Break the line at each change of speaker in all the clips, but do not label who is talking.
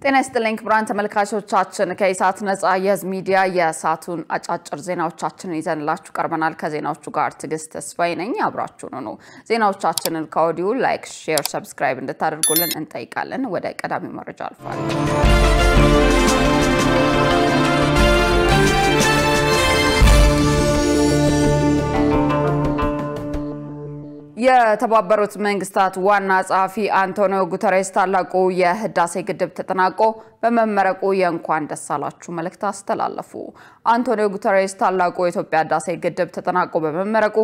ጤና ይስጥልኝ ክቡራን ተመልካቾቻችን ከኢሳት ነጻ የህዝብ ሚዲያ የሳቱን አጫጭር ዜናዎቻችንን ይዘንላችሁ ቀርበናል ከዜናዎቹ ጋር ትግስት ተስፋዬ ነኝ አብራችሁን ሁኑ ዜናዎቻችንን ከኦዲዮ ላይክ ሼር ሰብስክራይብ እንድታደርጉልን እንጠይቃለን ወደ ቀዳሚ መረጃ አልፋለሁ የተባበሩት መንግስታት ዋና ጸሐፊ አንቶኒዮ ጉተሬስ ታላቁ የህዳሴ ግድብ ተጠናቆ በመመረቁ የእንኳን ደስ አላችሁ መልእክት አስተላለፉ አንቶኒዮ ጉተሬስ ታላቁ የኢትዮጵያ ህዳሴ ግድብ ተጠናቆ በመመረቁ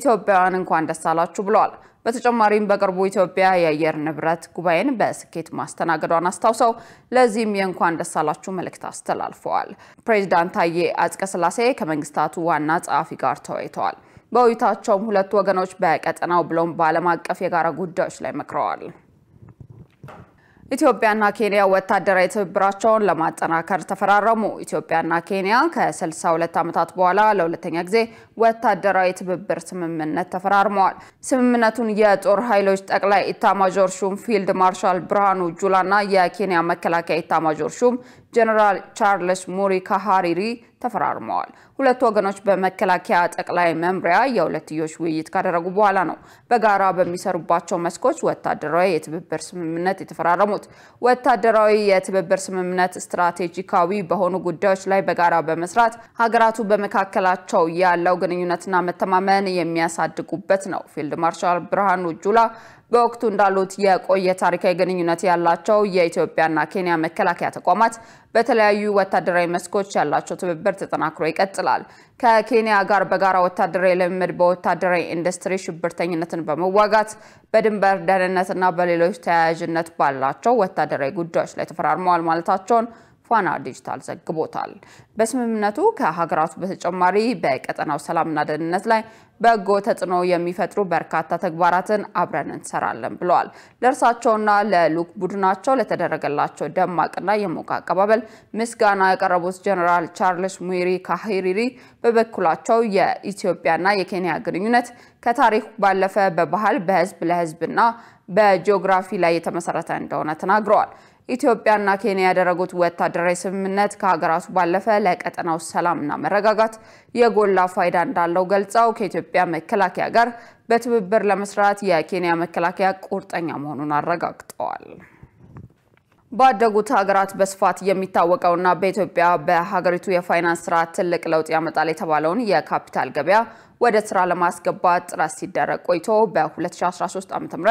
ኢትዮጵያውያን እንኳን ደስ አላችሁ ብለዋል በተጨማሪም በቅርቡ ኢትዮጵያ የአየር ንብረት ጉባኤን በስኬት ማስተናገዷን አስታውሰው ለዚህም የእንኳን ደስ አላችሁ መልእክት አስተላልፈዋል ፕሬዝዳንት ታዬ አጽቀሥላሴ ከመንግስታቱ ዋና ጸሐፊ ጋር ተወያይተዋል በውይይታቸውም ሁለት ወገኖች በቀጠናው ብሎም በዓለም አቀፍ የጋራ ጉዳዮች ላይ መክረዋል ኢትዮጵያና ኬንያ ወታደራዊ ትብብራቸውን ለማጠናከር ተፈራረሙ ኢትዮጵያና ኬንያ ከ62 ዓመታት በኋላ ለሁለተኛ ጊዜ ወታደራዊ ትብብር ስምምነት ተፈራርመዋል ስምምነቱን የጦር ኃይሎች ጠቅላይ ኢታማዦር ሹም ፊልድ ማርሻል ብርሃኑ ጁላና የኬንያ መከላከያ ኢታማዦር ሹም ጀነራል ቻርልስ ሙሪካ ሃሪሪ ተፈራርመዋል ሁለት ወገኖች በመከላከያ ጠቅላይ መምሪያ የሁለትዮሽ ውይይት ካደረጉ በኋላ ነው በጋራ በሚሰሩባቸው መስኮች ወታደራዊ የትብብር ስምምነት የተፈራረሙት ወታደራዊ የትብብር ስምምነት ስትራቴጂካዊ በሆኑ ጉዳዮች ላይ በጋራ በመስራት ሀገራቱ በመካከላቸው ያለው ግንኙነትና መተማመን የሚያሳድጉበት ነው ፊልድ ማርሻል ብርሃኑ ጁላ በወቅቱ እንዳሉት የቆየ ታሪካዊ ግንኙነት ያላቸው የኢትዮጵያና ኬንያ መከላከያ ተቋማት በተለያዩ ወታደራዊ መስኮች ያላቸው ትብብር ተጠናክሮ ይቀጥላል ከኬንያ ጋር በጋራ ወታደራዊ ልምምድ በወታደራዊ ኢንዱስትሪ ሽብርተኝነትን በመዋጋት በድንበር ደህንነትና በሌሎች ተያያዥነት ባላቸው ወታደራዊ ጉዳዮች ላይ ተፈራርመዋል ማለታቸውን ፋና ዲጂታል ዘግቦታል በስምምነቱ ከሀገራቱ በተጨማሪ በቀጠናው ሰላምና ደህንነት ላይ በጎ ተጽዕኖ የሚፈጥሩ በርካታ ተግባራትን አብረን እንሰራለን ብለዋል ለርሳቸውና ለሉክ ቡድናቸው ለተደረገላቸው ደማቅና የሞቀ አቀባበል ምስጋና ያቀረቡት ጀነራል ቻርልስ ሙሪካ ሃሪሪ በበኩላቸው የኢትዮጵያና የኬንያ ግንኙነት ከታሪክ ባለፈ በባህል በህዝብ ለህዝብና በጂኦግራፊ ላይ የተመሰረተ እንደሆነ ተናግረዋል ኢትዮጵያና ኬንያ ያደረጉት ወታደራዊ ስምምነት ከሀገራቱ ባለፈ ለቀጠናው ሰላምና መረጋጋት የጎላ ፋይዳ እንዳለው ገልጸው ከኢትዮጵያ መከላከያ ጋር በትብብር ለመስራት የኬንያ መከላከያ ቁርጠኛ መሆኑን አረጋግጠዋል ባደጉት ሀገራት በስፋት የሚታወቀውና በኢትዮጵያ በሀገሪቱ የፋይናንስ ስርዓት ትልቅ ለውጥ ያመጣል የተባለውን የካፒታል ገበያ ወደ ስራ ለማስገባት ጥረት ሲደረግ ቆይቶ በ2013 ዓ.ም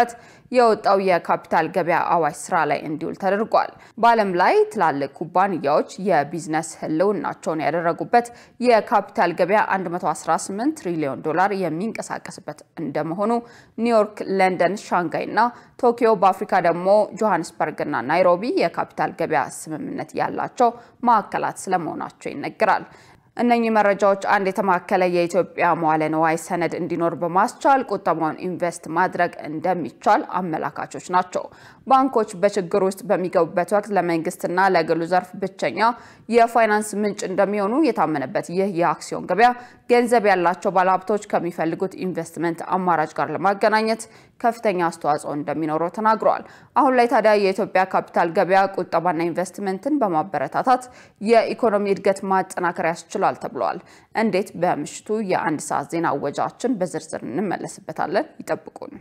የወጣው የካፒታል ገበያ አዋጅ ስራ ላይ እንዲውል ተደርጓል በዓለም ላይ ትላልቅ ኩባንያዎች የቢዝነስ ህልውናቸውን ያደረጉበት የካፒታል ገበያ 118 ትሪሊዮን ዶላር የሚንቀሳቀስበት እንደመሆኑ ኒውዮርክ ለንደን ሻንጋይና ቶኪዮ በአፍሪካ ደግሞ ጆሃንስበርግና ናይሮቢ የካፒታል ገበያ ስምምነት ያላቸው ማዕከላት ስለመሆናቸው ይነገራል እነኚህ መረጃዎች አንድ የተማከለ የኢትዮጵያ መዋለ ንዋይ ሰነድ እንዲኖር በማስቻል ቁጠባውን ኢንቨስት ማድረግ እንደሚቻል አመላካቾች ናቸው ባንኮች በችግር ውስጥ በሚገቡበት ወቅት ለመንግስትና ለግሉ ዘርፍ ብቸኛ የፋይናንስ ምንጭ እንደሚሆኑ የታመነበት ይህ የአክሲዮን ገበያ ገንዘብ ያላቸው ባለሀብቶች ከሚፈልጉት ኢንቨስትመንት አማራጭ ጋር ለማገናኘት ከፍተኛ አስተዋጽኦ እንደሚኖረው ተናግረዋል አሁን ላይ ታዲያ የኢትዮጵያ ካፒታል ገበያ ቁጠባና ኢንቨስትመንትን በማበረታታት የኢኮኖሚ እድገት ማጠናከር ያስችላል ተብሏል እንዴት በምሽቱ የአንድ ሰዓት ዜና ወጃችን በዝርዝር እንመለስበታለን ይጠብቁን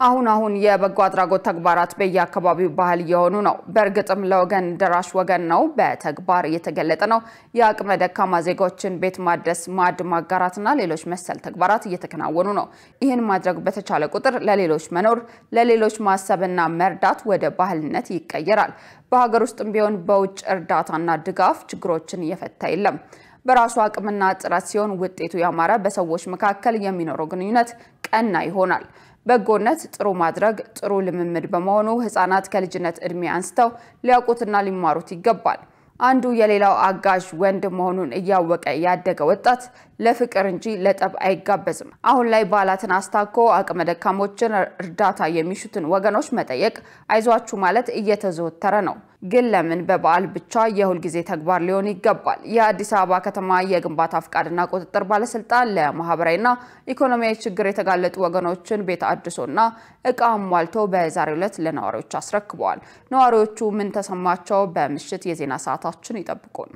አሁን የበጎ አድራጎት ተግባራት በየአካባቢው ባህል የሆኑ ነው በርግጥም ለወገን ደራሽ ወገን ነው በተግባር እየተገለጠ ነው የአቅመ ደካማ ዜጎችን ቤት ማደስ ማድ ማጋራትና ሌሎች መሰል ተግባራት እየተከናወኑ ነው ይህን ማድረግ በተቻለ ቁጥር ለሌሎች መኖር ለሌሎች ማሰብና መርዳት ወደ ባህልነት ይቀየራል በሀገር ውስጥም ቢሆን በውጭ እርዳታና ድጋፍ ችግሮችን እየፈታ የለም በራሱ አቅምና ጥረት ሲሆን ውጤቱ ያማረ በሰዎች መካከል የሚኖረው ግንኙነት ቀና ይሆናል በጎነት ጥሩ ማድረግ ጥሩ ልምምድ በመሆኑ ህፃናት ከልጅነት እድሜ አንስተው ሊያውቁትና ሊማሩት ይገባል አንዱ የሌላው አጋዥ ወንድ መሆኑን እያወቀ ያደገ ወጣት ለፍቅር እንጂ ለጠብ አይጋበዝም አሁን ላይ ባላትን አስታኮ አቅመ ደካሞችን እርዳታ የሚሹትን ወገኖች መጠየቅ አይዟችሁ ማለት እየተዘወተረ ነው ግን ለምን በበዓል ብቻ የሁል ጊዜ ተግባር ሊሆን ይገባል? የአዲስ አበባ ከተማ የግንባታ ፍቃድና ቁጥጥር ባለስልጣን ለማህበራዊና ኢኮኖሚያዊ ችግር የተጋለጡ ወገኖችን ቤት አድሶና እቃ አሟልቶ በዛሬው ዕለት ለነዋሪዎች አስረክበዋል። ነዋሪዎቹ ምን ተሰማቸው? በምሽት የዜና ሰዓታችን ይጠብቁን።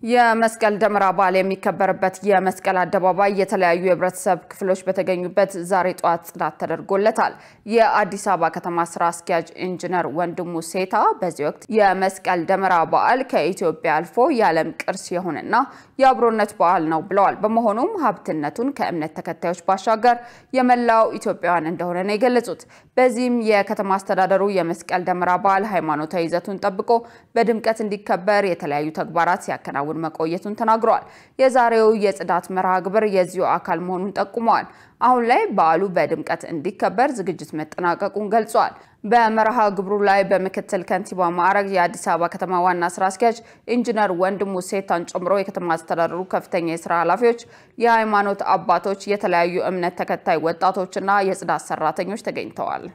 የመስቀል ደመራ በዓል የሚከበርበት የመስቀል አደባባይ የተለያዩ የህብረተሰብ ክፍሎች በተገኙበት ዛሬ ጧት ጽዳት ተደርጎለታል። የአዲስ አበባ ከተማ ስራ አስኪያጅ ኢንጂነር ወንድሙ ሴታ በዚህ ወቅት የመስቀል ደመራ በዓል ከኢትዮጵያ አልፎ የዓለም ቅርስ የሆነና የአብሮነት በዓል ነው ብለዋል። በመሆኑም ሀብትነቱን ከእምነት ተከታዮች ባሻገር የመላው ኢትዮጵያውያን እንደሆነ ነው የገለጹት። በዚህም የከተማ አስተዳደሩ የመስቀል ደመራ በዓል ሃይማኖታዊ ይዘቱን ጠብቆ በድምቀት እንዲከበር የተለያዩ ተግባራት ሲያከናውን መቆየቱን ተናግረዋል። የዛሬው የጽዳት መርሃ ግብር የዚሁ አካል መሆኑን ጠቁመዋል። አሁን ላይ በዓሉ በድምቀት እንዲከበር ዝግጅት መጠናቀቁን ገልጿል። በመርሃ ግብሩ ላይ በምክትል ከንቲባ ማዕረግ የአዲስ አበባ ከተማ ዋና ስራ አስኪያጅ ኢንጂነር ወንድሙ ሴታን ጨምሮ የከተማ አስተዳደሩ ከፍተኛ የስራ ኃላፊዎች፣ የሃይማኖት አባቶች፣ የተለያዩ እምነት ተከታይ ወጣቶችና የጽዳት ሰራተኞች ተገኝተዋል።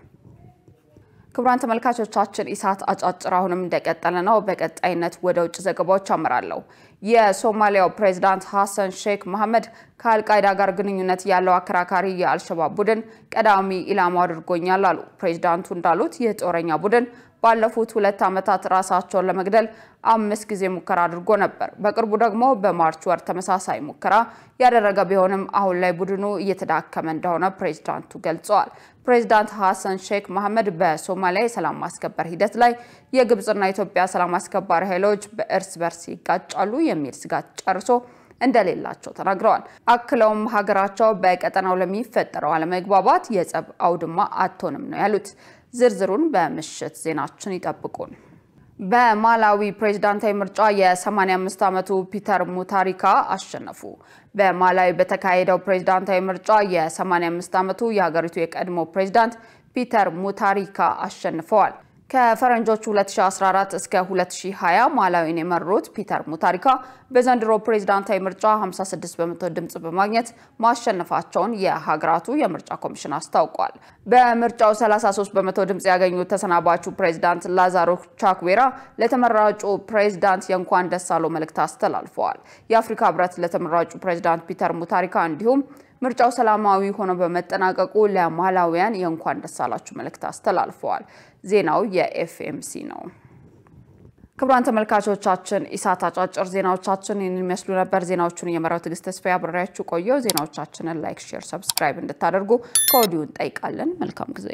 ክቡራን ተመልካቾቻችን ኢሳት አጫጭር አሁንም እንደቀጠለ ነው። በቀጣይነት ወደ ውጭ ዘገባዎች አመራለሁ። የሶማሊያው ፕሬዝዳንት ሐሰን ሼክ መሐመድ ከአልቃይዳ ጋር ግንኙነት ያለው አከራካሪ የአልሸባብ ቡድን ቀዳሚ ኢላማ አድርጎኛል አሉ። ፕሬዝዳንቱ እንዳሉት ይህ ጦረኛ ቡድን ባለፉት 2 ዓመታት ራሳቸውን ለመግደል 5 ጊዜ ሙከራ አድርጎ ነበር። በቅርቡ ደግሞ በማርች ወር ተመሳሳይ ሙከራ ያደረገ ቢሆንም አሁን ላይ ቡድኑ እየተዳከመ እንደሆነ ፕሬዝዳንቱ ገልጸዋል። ፕሬዝዳንት ሐሰን ሼክ መሐመድ በሶማሊያ የሰላም ማስከበር ሂደት ላይ የግብጽና ኢትዮጵያ ሰላም አስከባሪ ኃይሎች በእርስ በርስ ይጋጫሉ የሚል ስጋት ጨርሶ እንደሌላቸው ተናግረዋል። አክለውም ሀገራቸው በቀጠናው ለሚፈጠረው አለመግባባት የጸብ አውድማ አትሆንም ነው ያሉት። ዝርዝሩን በምሽት ዜናችን ይጠብቁን። በማላዊ ፕሬዝዳንታዊ ምርጫ የ85 ዓመቱ ፒተር ሙታሪካ አሸነፉ። በማላዊ በተካሄደው ፕሬዝዳንታዊ ምርጫ የ85 ዓመቱ የሀገሪቱ የቀድሞ ፕሬዝዳንት ፒተር ሙታሪካ አሸንፈዋል። ከፈረንጆቹ 2014 እስከ 2020 ማላዊን የመሩት ፒተር ሙታሪካ በዘንድሮ ፕሬዝዳንታዊ ምርጫ 56% ድምጽ በማግኘት ማሸነፋቸውን የሀገራቱ የምርጫ ኮሚሽን አስታውቋል። በምርጫው 33% ድምጽ ያገኙት ተሰናባቹ ፕሬዝዳንት ላዛሮ ቻክዌራ ለተመራጩ ፕሬዝዳንት የእንኳን ደስ አለው መልእክት አስተላልፈዋል። የአፍሪካ ህብረት ለተመራጩ ፕሬዝዳንት ፒተር ሙታሪካ እንዲሁም ምርጫው ሰላማዊ ሆኖ በመጠናቀቁ ለማላዊያን የእንኳን ደስ አላችሁ መልእክት አስተላልፈዋል። ዜናው የኤፍኤምሲ ነው። ክቡራን ተመልካቾቻችን ኢሳት አጫጭር ዜናዎቻችን ይህንን ይመስሉ ነበር። ዜናዎቹን እየመራው ትዕግስት ተስፋዬ አብሬያችሁ ቆየሁ። ዜናዎቻችንን ላይክ፣ ሼር፣ ሰብስክራይብ እንድታደርጉ ከወዲሁ እንጠይቃለን። መልካም ጊዜ